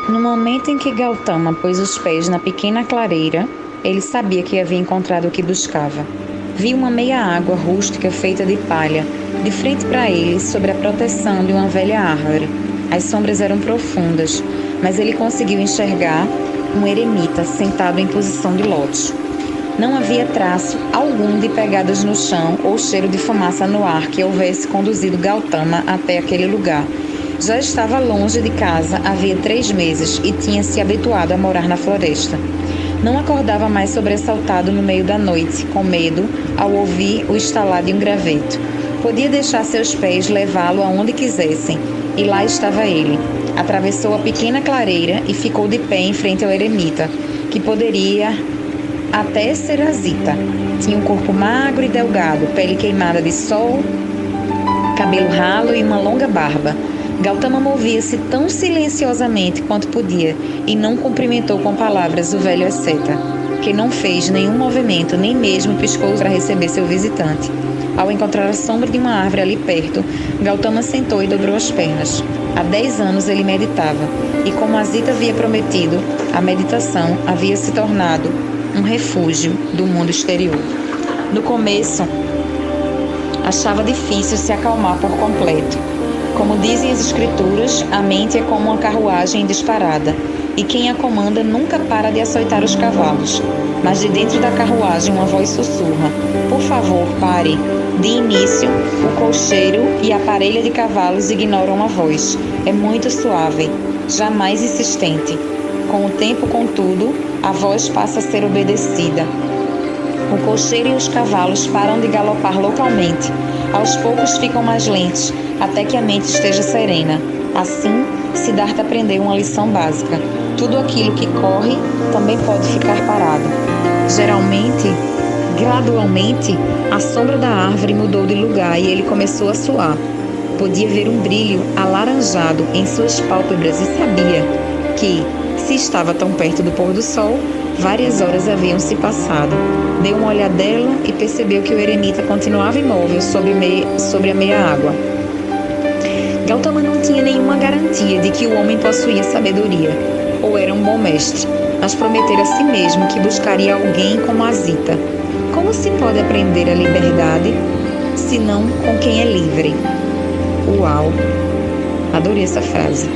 No momento em que Gautama pôs os pés na pequena clareira, ele sabia que havia encontrado o que buscava. Viu uma meia-água rústica feita de palha, de frente para ele, sob a proteção de uma velha árvore. As sombras eram profundas, mas ele conseguiu enxergar um eremita sentado em posição de lótus. Não havia traço algum de pegadas no chão ou cheiro de fumaça no ar que houvesse conduzido Gautama até aquele lugar. Já estava longe de casa havia 3 meses e tinha se habituado a morar na floresta. Não acordava mais sobressaltado no meio da noite, com medo, ao ouvir o estalar de um graveto. Podia deixar seus pés levá-lo aonde quisessem, e lá estava ele. Atravessou a pequena clareira e ficou de pé em frente ao eremita, que poderia até ser Azita. Tinha um corpo magro e delgado, pele queimada de sol, cabelo ralo e uma longa barba. Gautama movia-se tão silenciosamente quanto podia e não cumprimentou com palavras o velho asceta, que não fez nenhum movimento, nem mesmo piscou para receber seu visitante. Ao encontrar a sombra de uma árvore ali perto, Gautama sentou e dobrou as pernas. Há 10 anos ele meditava, e como Azita havia prometido, a meditação havia se tornado um refúgio do mundo exterior. No começo, achava difícil se acalmar por completo. Como dizem as escrituras, a mente é como uma carruagem disparada, e quem a comanda nunca para de açoitar os cavalos. Mas de dentro da carruagem uma voz sussurra: "Por favor, pare." De início, o cocheiro e a parelha de cavalos ignoram a voz. É muito suave, jamais insistente. Com o tempo, contudo, a voz passa a ser obedecida. O cocheiro e os cavalos param de galopar localmente. Aos poucos ficam mais lentos, até que a mente esteja serena. Assim, Siddhartha aprendeu uma lição básica. Tudo aquilo que corre também pode ficar parado. Gradualmente, a sombra da árvore mudou de lugar e ele começou a suar. Podia ver um brilho alaranjado em suas pálpebras e sabia que, se estava tão perto do pôr do sol, várias horas haviam se passado. Deu uma olhadela e percebeu que o eremita continuava imóvel sobre a meia-água. Gautama não tinha nenhuma garantia de que o homem possuía sabedoria, ou era um bom mestre, mas prometera a si mesmo que buscaria alguém como Azita. Como se pode aprender a liberdade, senão com quem é livre? Uau! Adorei essa frase.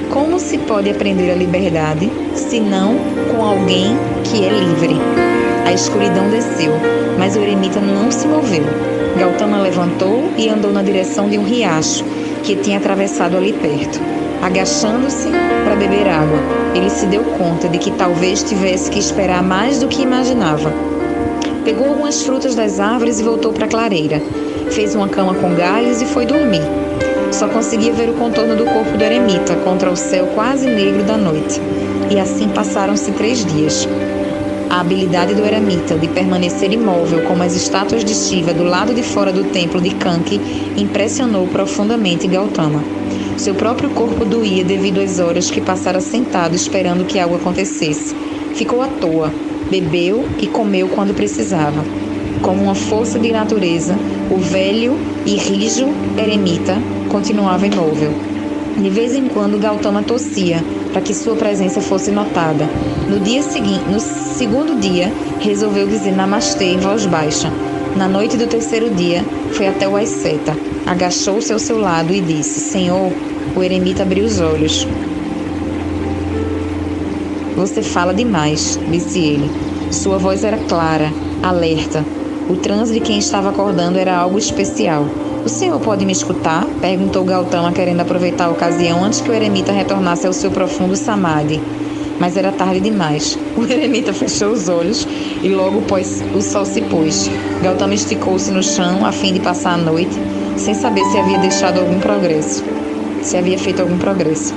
Como se pode aprender a liberdade, senão com alguém que é livre? A escuridão desceu, mas o eremita não se moveu. Gautama levantou e andou na direção de um riacho que tinha atravessado ali perto. Agachando-se para beber água, ele se deu conta de que talvez tivesse que esperar mais do que imaginava. Pegou algumas frutas das árvores e voltou para a clareira. Fez uma cama com galhos e foi dormir. Só conseguia ver o contorno do corpo do eremita contra o céu quase negro da noite. E assim passaram-se 3 dias. A habilidade do eremita de permanecer imóvel como as estátuas de Shiva do lado de fora do templo de Kanki impressionou profundamente Gautama. Seu próprio corpo doía devido às horas que passara sentado esperando que algo acontecesse. Ficou à toa, bebeu e comeu quando precisava. Como uma força de natureza, o velho e rijo eremita continuava imóvel. De vez em quando, Gautama tossia para que sua presença fosse notada. No segundo dia, resolveu dizer namastê em voz baixa. Na noite do 3º dia, foi até o asceta. Agachou-se ao seu lado e disse: "Senhor." O eremita abriu os olhos. "Você fala demais", disse ele. Sua voz era clara, alerta. O transe de quem estava acordando era algo especial. "O senhor pode me escutar?" perguntou Gautama, querendo aproveitar a ocasião antes que o eremita retornasse ao seu profundo samadhi. Mas era tarde demais. O eremita fechou os olhos e logo o sol se pôs. Gautama esticou-se no chão a fim de passar a noite, sem saber se havia feito algum progresso.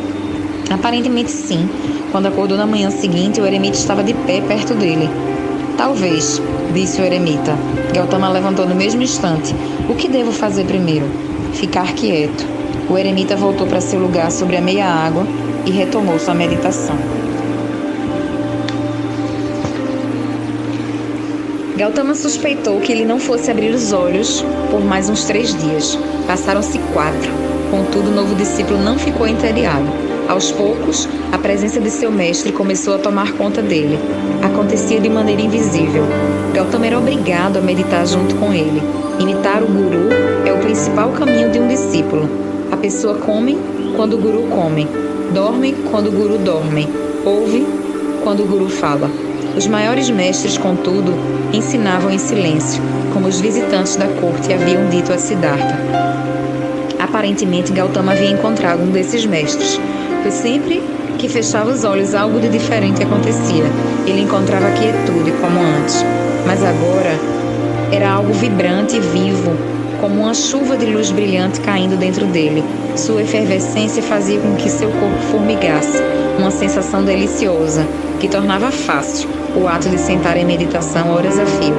Aparentemente sim. Quando acordou na manhã seguinte, o eremita estava de pé perto dele. "Talvez", disse o eremita. Gautama levantou no mesmo instante. "O que devo fazer primeiro?" "Ficar quieto." O eremita voltou para seu lugar sobre a meia-água e retomou sua meditação. Gautama suspeitou que ele não fosse abrir os olhos por mais uns 3 dias. Passaram-se 4. Contudo, o novo discípulo não ficou entediado. Aos poucos, a presença de seu mestre começou a tomar conta dele. Acontecia de maneira invisível. Gautama era obrigado a meditar junto com ele. Imitar o guru é o principal caminho de um discípulo. A pessoa come quando o guru come, dorme quando o guru dorme, ouve quando o guru fala. Os maiores mestres, contudo, ensinavam em silêncio, como os visitantes da corte haviam dito a Siddhartha. Aparentemente, Gautama havia encontrado um desses mestres, pois sempre que fechava os olhos algo de diferente acontecia. Ele encontrava quietude como antes, mas agora era algo vibrante e vivo, como uma chuva de luz brilhante caindo dentro dele. Sua efervescência fazia com que seu corpo formigasse, uma sensação deliciosa, que tornava fácil o ato de sentar em meditação horas a fio.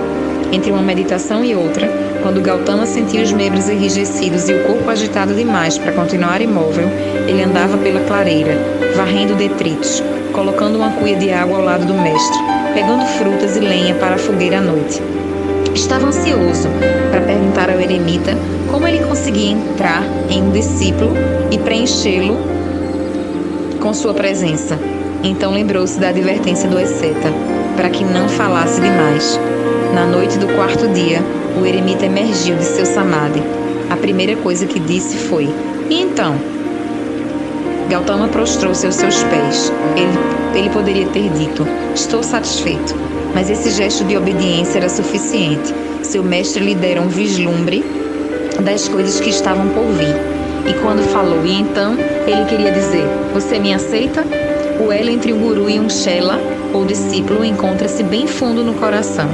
Entre uma meditação e outra, quando Gautama sentia os membros enrijecidos e o corpo agitado demais para continuar imóvel, ele andava pela clareira, varrendo detritos, colocando uma cuia de água ao lado do mestre, pegando frutas e lenha para a fogueira à noite. Estava ansioso para perguntar ao eremita como ele conseguia entrar em um discípulo e preenchê-lo com sua presença. Então lembrou-se da advertência do asceta, para que não falasse demais. Na noite do quarto dia, o eremita emergiu de seu samadhi. A primeira coisa que disse foi: "E então?" Gautama prostrou-se aos seus pés. Ele poderia ter dito: "Estou satisfeito." Mas esse gesto de obediência era suficiente. Seu mestre lhe dera um vislumbre das coisas que estavam por vir. E quando falou "e então", ele queria dizer: "Você me aceita?" O elo entre um guru e um chela, ou discípulo, encontra-se bem fundo no coração.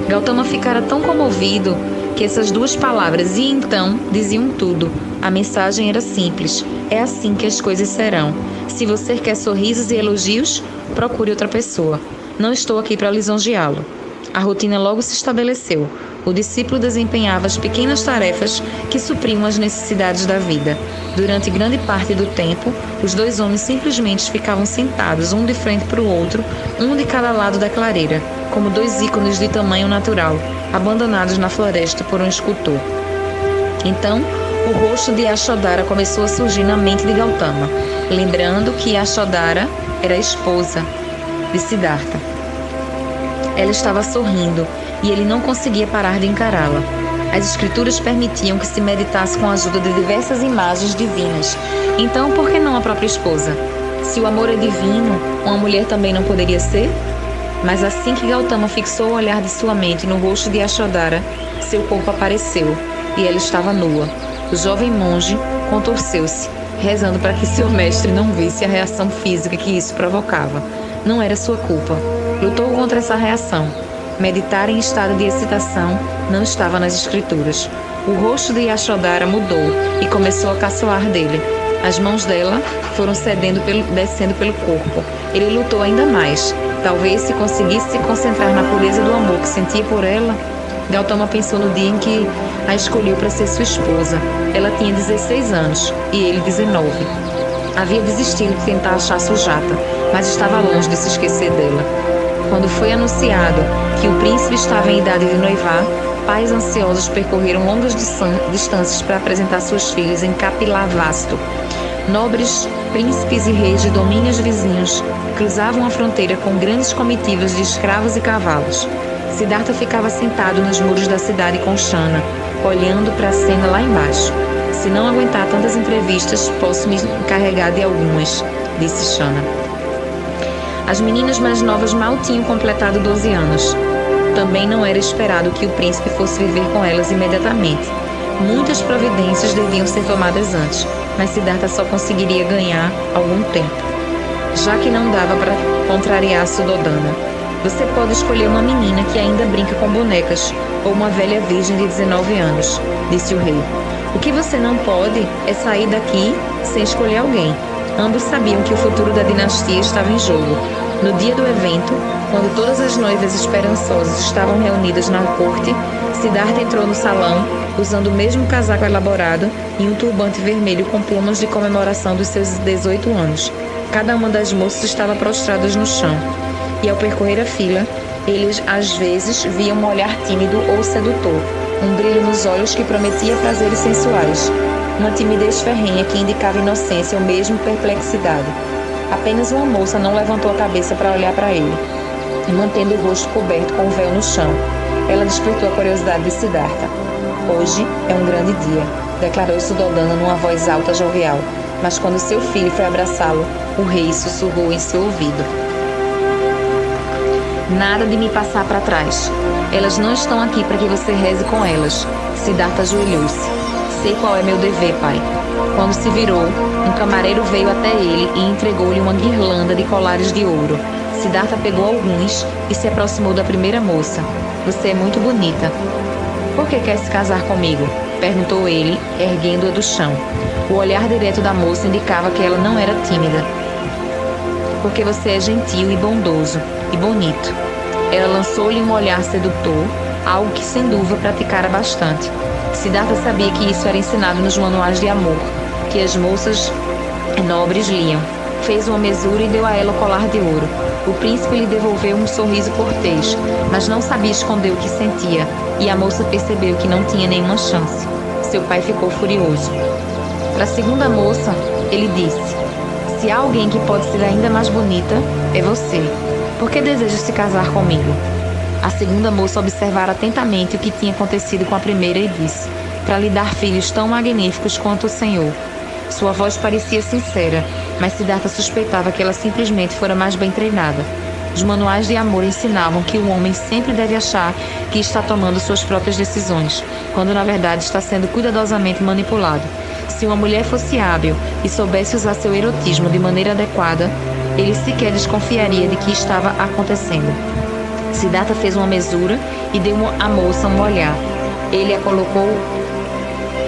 Gautama ficara tão comovido que essas duas palavras "e então" diziam tudo. A mensagem era simples: é assim que as coisas serão. Se você quer sorrisos e elogios, procure outra pessoa. Não estou aqui para lisonjeá-lo. A rotina logo se estabeleceu. O discípulo desempenhava as pequenas tarefas que supriam as necessidades da vida. Durante grande parte do tempo, os dois homens simplesmente ficavam sentados, um de frente para o outro, um de cada lado da clareira, como dois ícones de tamanho natural, abandonados na floresta por um escultor. Então, o rosto de Yashodhara começou a surgir na mente de Gautama, lembrando que Yashodhara era a esposa de Siddhartha. Ela estava sorrindo e ele não conseguia parar de encará-la. As escrituras permitiam que se meditasse com a ajuda de diversas imagens divinas. Então, por que não a própria esposa? Se o amor é divino, uma mulher também não poderia ser? Mas assim que Gautama fixou o olhar de sua mente no rosto de Yashodhara, seu corpo apareceu e ela estava nua. O jovem monge contorceu-se, rezando para que seu mestre não visse a reação física que isso provocava. Não era sua culpa. Lutou contra essa reação. Meditar em estado de excitação não estava nas escrituras. O rosto de Yashodhara mudou e começou a caçoar dele. As mãos dela foram descendo pelo corpo. Ele lutou ainda mais. Talvez se conseguisse se concentrar na pureza do amor que sentia por ela. Gautama pensou no dia em que a escolheu para ser sua esposa. Ela tinha 16 anos e ele 19. Havia desistido de tentar achar Sujata, mas estava longe de se esquecer dela. Quando foi anunciado que o príncipe estava em idade de noivar, pais ansiosos percorreram longas distâncias para apresentar suas filhas em Kapilavastu. Nobres, príncipes e reis de domínios vizinhos cruzavam a fronteira com grandes comitivas de escravos e cavalos. Siddhartha ficava sentado nos muros da cidade com Shana, olhando para a cena lá embaixo. "Se não aguentar tantas entrevistas, posso me encarregar de algumas", disse Shana. As meninas mais novas mal tinham completado 12 anos. Também não era esperado que o príncipe fosse viver com elas imediatamente. Muitas providências deviam ser tomadas antes, mas Siddhartha só conseguiria ganhar algum tempo, já que não dava para contrariar Suddhodana. "Você pode escolher uma menina que ainda brinca com bonecas ou uma velha virgem de 19 anos", disse o rei. "O que você não pode é sair daqui sem escolher alguém." Ambos sabiam que o futuro da dinastia estava em jogo. No dia do evento, quando todas as noivas esperançosas estavam reunidas na corte, Siddhartha entrou no salão, usando o mesmo casaco elaborado e um turbante vermelho com plumas de comemoração dos seus 18 anos. Cada uma das moças estava prostradas no chão. E ao percorrer a fila, eles às vezes viam um olhar tímido ou sedutor, um brilho nos olhos que prometia prazeres sensuais. uma timidez ferrenha que indicava inocência ou mesmo perplexidade. Apenas uma moça não levantou a cabeça para olhar para ele, e mantendo o rosto coberto com o véu no chão. Ela despertou a curiosidade de Siddhartha. Hoje é um grande dia, declarou Suddhodana numa voz alta jovial, mas quando seu filho foi abraçá-lo, o rei sussurrou em seu ouvido: nada de me passar para trás. Elas não estão aqui para que você reze com elas. Siddhartha ajoelhou-se. Sei qual é meu dever, pai. Quando se virou, um camareiro veio até ele e entregou-lhe uma guirlanda de colares de ouro. Siddhartha pegou alguns e se aproximou da primeira moça. Você é muito bonita. Por que quer se casar comigo? Perguntou ele, erguendo-a do chão. O olhar direto da moça indicava que ela não era tímida. Porque você é gentil e bondoso, e bonito. Ela lançou-lhe um olhar sedutor, algo que sem dúvida praticara bastante. Siddhartha sabia que isso era ensinado nos manuais de amor, que as moças nobres liam. Fez uma mesura e deu a ela o colar de ouro. O príncipe lhe devolveu um sorriso cortês, mas não sabia esconder o que sentia, e a moça percebeu que não tinha nenhuma chance. Seu pai ficou furioso. Para a segunda moça, ele disse: se há alguém que pode ser ainda mais bonita, é você. Por que deseja se casar comigo? A segunda moça observara atentamente o que tinha acontecido com a primeira e disse: para lhe dar filhos tão magníficos quanto o Senhor. Sua voz parecia sincera, mas Siddhartha suspeitava que ela simplesmente fora mais bem treinada. Os manuais de amor ensinavam que o homem sempre deve achar que está tomando suas próprias decisões, quando na verdade está sendo cuidadosamente manipulado. Se uma mulher fosse hábil e soubesse usar seu erotismo de maneira adequada, ele sequer desconfiaria de que estava acontecendo. Siddhartha fez uma mesura e deu à moça um olhar. Ele a colocou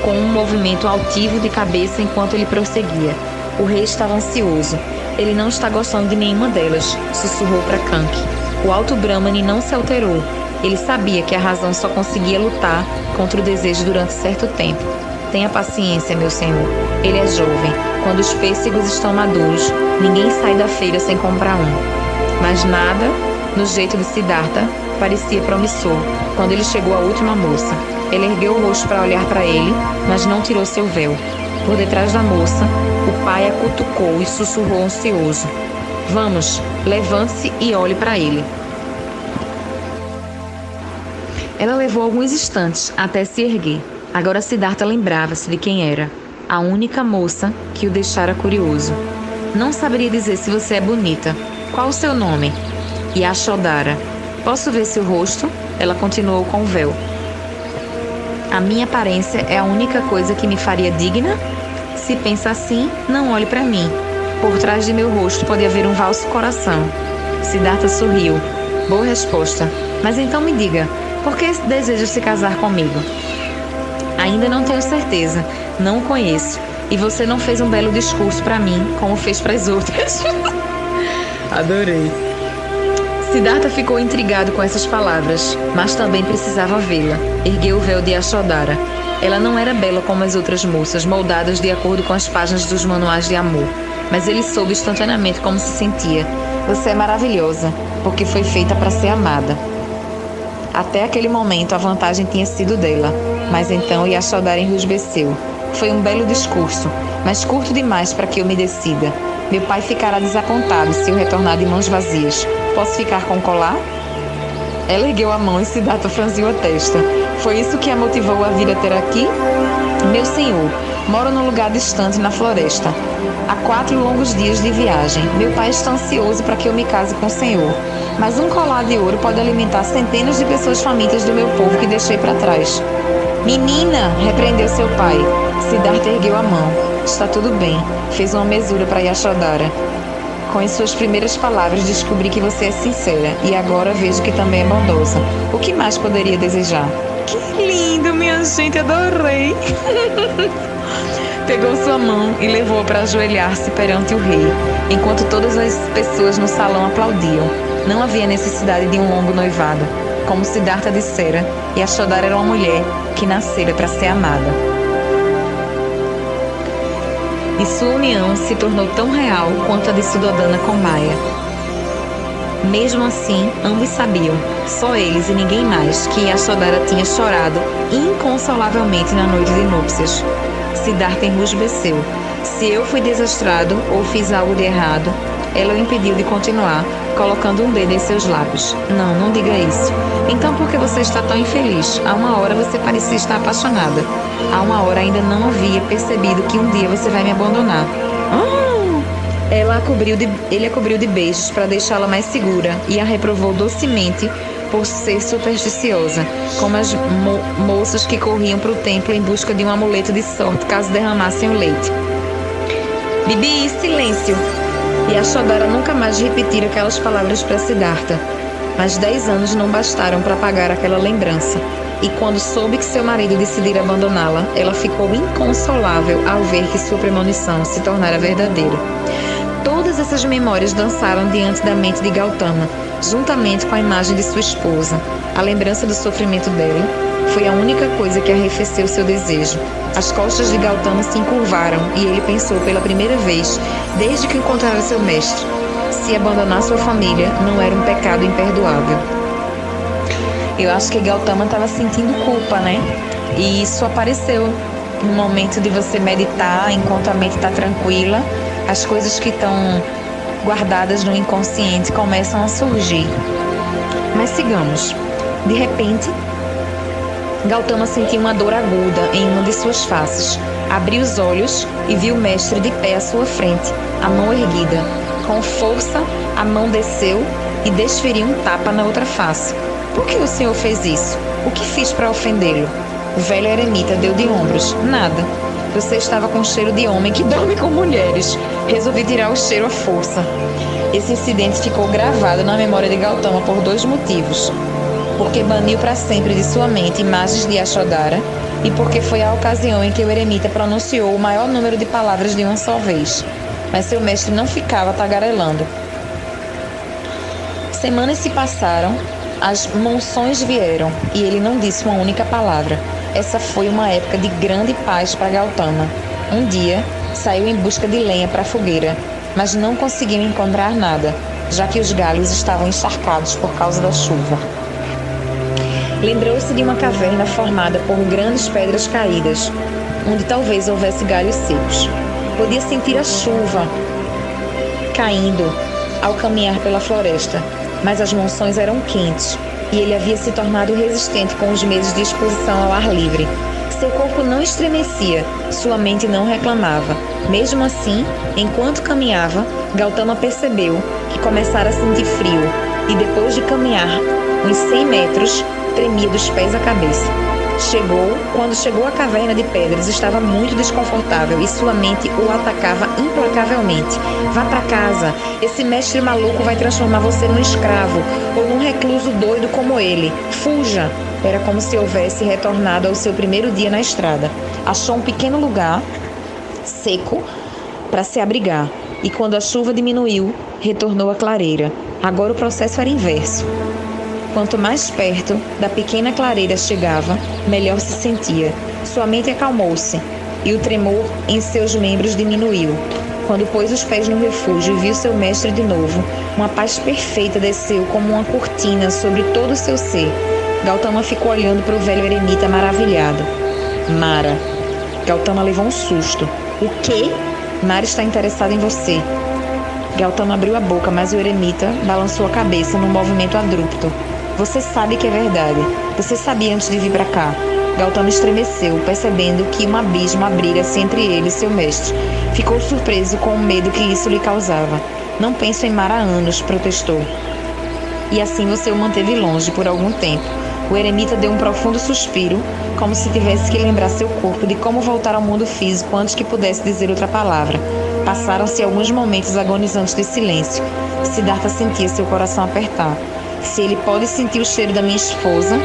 com um movimento altivo de cabeça enquanto ele prosseguia. O rei estava ansioso. Ele não está gostando de nenhuma delas, sussurrou para Kanki. O alto Brahmani não se alterou. Ele sabia que a razão só conseguia lutar contra o desejo durante certo tempo. Tenha paciência, meu senhor. Ele é jovem. Quando os pêssegos estão maduros, ninguém sai da feira sem comprar um. Mas nada, no jeito de Siddhartha, parecia promissor quando ele chegou à última moça. Ele ergueu o rosto para olhar para ele, mas não tirou seu véu. Por detrás da moça, o pai a cutucou e sussurrou ansioso: vamos, levante-se e olhe para ele. Ela levou alguns instantes até se erguer. Agora Siddhartha lembrava-se de quem era, a única moça que o deixara curioso. Não saberia dizer se você é bonita. Qual o seu nome? Yashodhara. Posso ver seu rosto? Ela continuou com o véu. A minha aparência é a única coisa que me faria digna? Se pensa assim, não olhe para mim. Por trás de meu rosto pode haver um falso coração. Siddhartha sorriu. Boa resposta. Mas então me diga, por que deseja se casar comigo? Ainda não tenho certeza. Não o conheço. E você não fez um belo discurso para mim, como fez para as outras. Adorei. Siddhartha ficou intrigado com essas palavras, mas também precisava vê-la. Ergueu o véu de Yashodhara. Ela não era bela como as outras moças, moldadas de acordo com as páginas dos manuais de amor. Mas ele soube instantaneamente como se sentia. Você é maravilhosa, porque foi feita para ser amada. Até aquele momento a vantagem tinha sido dela, mas então Yashodhara enrubesceu. Foi um belo discurso, mas curto demais para que eu me decida. Meu pai ficará desapontado se eu retornar de mãos vazias. Posso ficar com o colar? Ela ergueu a mão e Siddhartha franziu a testa. Foi isso que a motivou a vir até aqui? Meu senhor, moro num lugar distante na floresta. Há 4 longos dias de viagem. Meu pai está ansioso para que eu me case com o senhor. Mas um colar de ouro pode alimentar centenas de pessoas famintas do meu povo que deixei para trás. Menina, repreendeu seu pai. Siddhartha ergueu a mão. Está tudo bem. Fez uma mesura para Yashodhara. Com as suas primeiras palavras descobri que você é sincera e agora vejo que também é bondosa. O que mais poderia desejar? Que lindo, minha gente, adorei! Pegou sua mão e levou-a para ajoelhar-se perante o rei, enquanto todas as pessoas no salão aplaudiam. Não havia necessidade de um longo noivado. Como Siddhartha dissera, Yashodhara era uma mulher que nascera para ser amada. E sua união se tornou tão real quanto a de Suddhodana com Maya. Mesmo assim, ambos sabiam, só eles e ninguém mais, que Yashodhara tinha chorado inconsolavelmente na noite de núpcias. Siddhartha enrubesceu. Se eu fui desastrado ou fiz algo de errado, ela o impediu de continuar, colocando um dedo em seus lábios. Não, não diga isso. Então por que você está tão infeliz? Há uma hora você parecia estar apaixonada. Há uma hora ainda não havia percebido que um dia você vai me abandonar. Ele a cobriu de beijos para deixá-la mais segura e a reprovou docemente por ser supersticiosa, como as moças que corriam para o templo em busca de um amuleto de sorte caso derramassem o leite. Bibi, silêncio! E a Shodara nunca mais repetir aquelas palavras para Siddhartha. Mas 10 anos não bastaram para apagar aquela lembrança. E quando soube que seu marido decidira abandoná-la, ela ficou inconsolável ao ver que sua premonição se tornara verdadeira. Todas essas memórias dançaram diante da mente de Gautama, juntamente com a imagem de sua esposa. A lembrança do sofrimento dela foi a única coisa que arrefeceu seu desejo. As costas de Gautama se encurvaram e ele pensou pela primeira vez, desde que encontrara seu mestre, se abandonar sua família não era um pecado imperdoável. Eu acho que Gautama estava sentindo culpa, né? E isso apareceu no momento de você meditar, enquanto a mente está tranquila, as coisas que estão guardadas no inconsciente começam a surgir. Mas sigamos. De repente, Gautama sentiu uma dor aguda em uma de suas faces. Abriu os olhos e viu o mestre de pé à sua frente, a mão erguida. Com força, a mão desceu e desferiu um tapa na outra face. Por que o senhor fez isso? O que fiz para ofendê-lo? O velho eremita deu de ombros. Nada. Você estava com cheiro de homem que dorme com mulheres. Resolvi tirar o cheiro à força. Esse incidente ficou gravado na memória de Gautama por 2 motivos. Porque baniu para sempre de sua mente imagens de Yashodhara e porque foi a ocasião em que o eremita pronunciou o maior número de palavras de uma só vez. Mas seu mestre não ficava tagarelando. Semanas se passaram, as monções vieram e ele não disse uma única palavra. Essa foi uma época de grande paz para Gautama. Um dia, saiu em busca de lenha para a fogueira, mas não conseguiu encontrar nada, já que os galhos estavam encharcados por causa da chuva. Lembrou-se de uma caverna formada por grandes pedras caídas, onde talvez houvesse galhos secos. Podia sentir a chuva caindo ao caminhar pela floresta, mas as monções eram quentes e ele havia se tornado resistente com os meses de exposição ao ar livre. Seu corpo não estremecia, sua mente não reclamava. Mesmo assim, enquanto caminhava, Gautama percebeu que começara a sentir frio e depois de caminhar uns 100 metros, tremia dos pés à cabeça. Quando chegou à caverna de pedras, estava muito desconfortável e sua mente o atacava implacavelmente. Vá para casa, esse mestre maluco vai transformar você num escravo ou num recluso doido como ele. Fuja! Era como se houvesse retornado ao seu primeiro dia na estrada. Achou um pequeno lugar seco para se abrigar e quando a chuva diminuiu, retornou à clareira. Agora o processo era inverso. Quanto mais perto da pequena clareira chegava, melhor se sentia. Sua mente acalmou-se e o tremor em seus membros diminuiu. Quando pôs os pés no refúgio e viu seu mestre de novo, uma paz perfeita desceu como uma cortina sobre todo o seu ser. Gautama ficou olhando para o velho eremita maravilhado. Mara. Gautama levou um susto. O quê? Mara está interessada em você. Gautama abriu a boca, mas o eremita balançou a cabeça num movimento abrupto. Você sabe que é verdade. Você sabia antes de vir para cá. Gautama estremeceu, percebendo que um abismo abrira-se entre ele e seu mestre. Ficou surpreso com o medo que isso lhe causava. Não penso em Mara há anos, protestou. E assim você o manteve longe por algum tempo. O eremita deu um profundo suspiro, como se tivesse que lembrar seu corpo de como voltar ao mundo físico antes que pudesse dizer outra palavra. Passaram-se alguns momentos agonizantes de silêncio. Siddhartha sentia seu coração apertar. Se ele pode sentir o cheiro da minha esposa,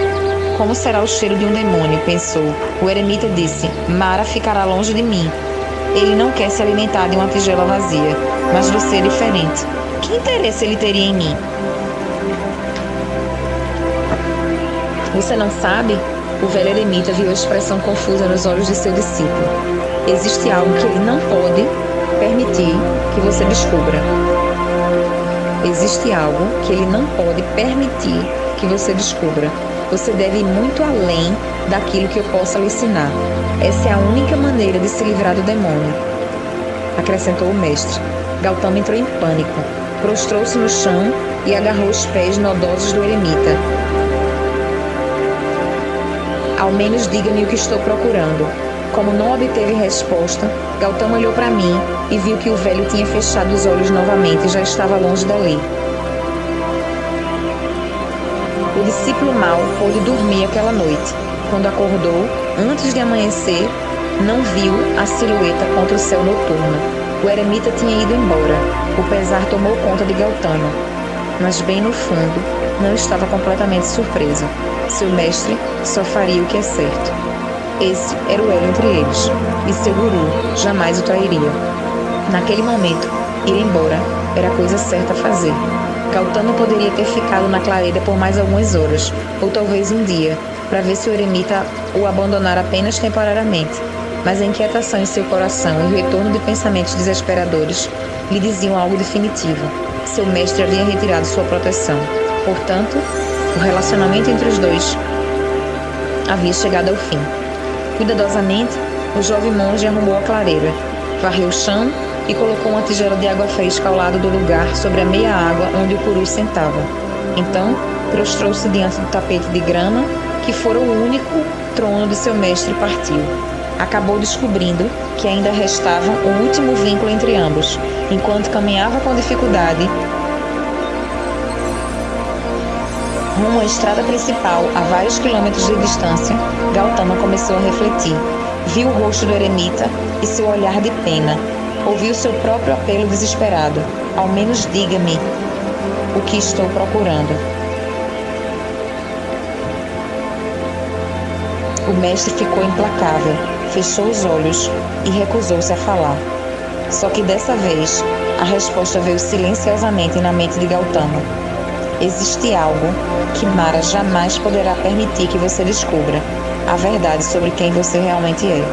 como será o cheiro de um demônio? Pensou. O eremita disse: Mara ficará longe de mim. Ele não quer se alimentar de uma tigela vazia, mas você é diferente. Que interesse ele teria em mim? Você não sabe? O velho eremita viu a expressão confusa nos olhos de seu discípulo. Existe algo que ele não pode permitir que você descubra. Existe algo que ele não pode permitir que você descubra. Você deve ir muito além daquilo que eu possa lhe ensinar. Essa é a única maneira de se livrar do demônio, acrescentou o mestre. Gautama entrou em pânico. Prostrou-se no chão e agarrou os pés nodosos do eremita. Ao menos diga-me o que estou procurando. Como não obteve resposta, Gautama olhou para mim e viu que o velho tinha fechado os olhos novamente e já estava longe dali. O discípulo mau pôde dormir aquela noite. Quando acordou, antes de amanhecer, não viu a silhueta contra o céu noturno. O eremita tinha ido embora. O pesar tomou conta de Gautama. Mas bem no fundo, não estava completamente surpreso. Seu mestre só faria o que é certo. Esse era o elo entre eles, e seu guru jamais o trairia. Naquele momento, ir embora era a coisa certa a fazer. Gautama poderia ter ficado na clareira por mais algumas horas, ou talvez um dia, para ver se o eremita o abandonara apenas temporariamente. Mas a inquietação em seu coração e o retorno de pensamentos desesperadores lhe diziam algo definitivo. Seu mestre havia retirado sua proteção. Portanto, o relacionamento entre os dois havia chegado ao fim. Cuidadosamente, o jovem monge arrumou a clareira, varreu o chão e colocou uma tigela de água fresca ao lado do lugar sobre a meia água onde o puru sentava. Então, prostrou-se diante do tapete de grama, que fora o único trono de seu mestre, e partiu. Acabou descobrindo que ainda restava o último vínculo entre ambos. Enquanto caminhava com dificuldade rumo à estrada principal, a vários quilômetros de distância, Gautama começou a refletir. Viu o rosto do eremita e seu olhar de pena. Ouviu seu próprio apelo desesperado. Ao menos diga-me o que estou procurando. O mestre ficou implacável, fechou os olhos e recusou-se a falar. Só que dessa vez, a resposta veio silenciosamente na mente de Gautama. Existe algo que Mara jamais poderá permitir que você descubra: a verdade sobre quem você realmente é.